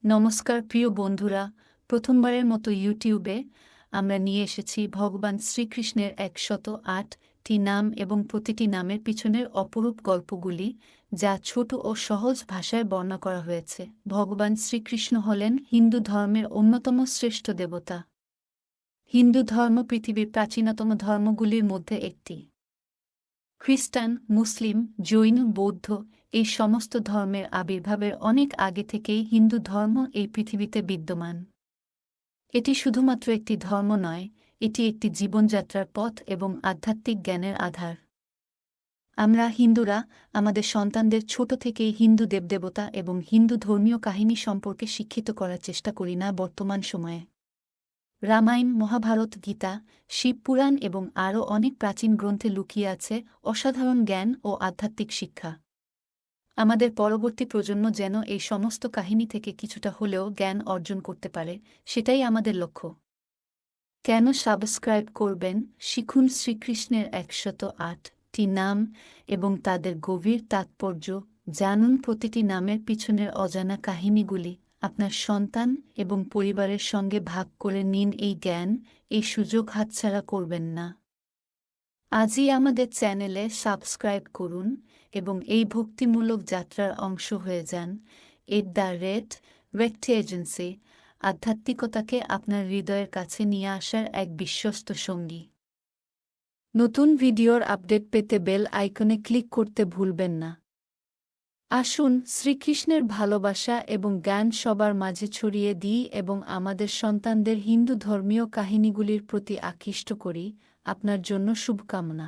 নমস্কার প্রিয় বন্ধুরা, প্রথমবারের মতো ইউটিউবে আমরা নিয়ে এসেছি ভগবান শ্রীকৃষ্ণের ১০৮টি নাম এবং প্রতিটি নামের পিছনের অপরূপ গল্পগুলি, যা ছোট ও সহজ ভাষায় বর্ণনা করা হয়েছে। ভগবান শ্রীকৃষ্ণ হলেন হিন্দু ধর্মের অন্যতম শ্রেষ্ঠ দেবতা। হিন্দু ধর্ম পৃথিবীর প্রাচীনতম ধর্মগুলির মধ্যে একটি। খ্রিস্টান, মুসলিম, জৈন, বৌদ্ধ এই সমস্ত ধর্মের আবির্ভাবের অনেক আগে থেকেই হিন্দু ধর্ম এই পৃথিবীতে বিদ্যমান। এটি শুধুমাত্র একটি ধর্ম নয়, এটি একটি জীবনযাত্রার পথ এবং আধ্যাত্মিক জ্ঞানের আধার। আমরা হিন্দুরা আমাদের সন্তানদের ছোট থেকেই হিন্দু দেবদেবতা এবং হিন্দু ধর্মীয় কাহিনী সম্পর্কে শিক্ষিত করার চেষ্টা করি না। বর্তমান সময়ে রামায়ণ, মহাভারত, গীতা, শিবপুরাণ এবং আরও অনেক প্রাচীন গ্রন্থে লুকিয়ে আছে অসাধারণ জ্ঞান ও আধ্যাত্মিক শিক্ষা। আমাদের পরবর্তী প্রজন্ম যেন এই সমস্ত কাহিনী থেকে কিছুটা হলেও জ্ঞান অর্জন করতে পারে, সেটাই আমাদের লক্ষ্য। কেন সাবস্ক্রাইব করবেন? শিখুন শ্রীকৃষ্ণের ১০৮টি নাম এবং তাদের গভীর তাৎপর্য। জানুন প্রতিটি নামের পিছনের অজানা কাহিনীগুলি। আপনার সন্তান এবং পরিবারের সঙ্গে ভাগ করে নিন এই জ্ঞান। এই সুযোগ হাতছাড়া করবেন না। আজই আমাদের চ্যানেলে সাবস্ক্রাইব করুন এবং এই ভক্তিমূলক যাত্রার অংশ হয়ে যান। রেক্ট এজেন্সি, আধ্যাত্মিকতাকে আপনার হৃদয়ের কাছে নিয়ে আসার এক বিশ্বস্ত সঙ্গী। নতুন ভিডিওর আপডেট পেতে বেল আইকনে ক্লিক করতে ভুলবেন না। আসুন শ্রীকৃষ্ণের ভালোবাসা এবং জ্ঞান সবার মাঝে ছড়িয়ে দিই এবং আমাদের সন্তানদের হিন্দু ধর্মীয় কাহিনীগুলির প্রতি আকৃষ্ট করি। আপনার জন্য শুভকামনা।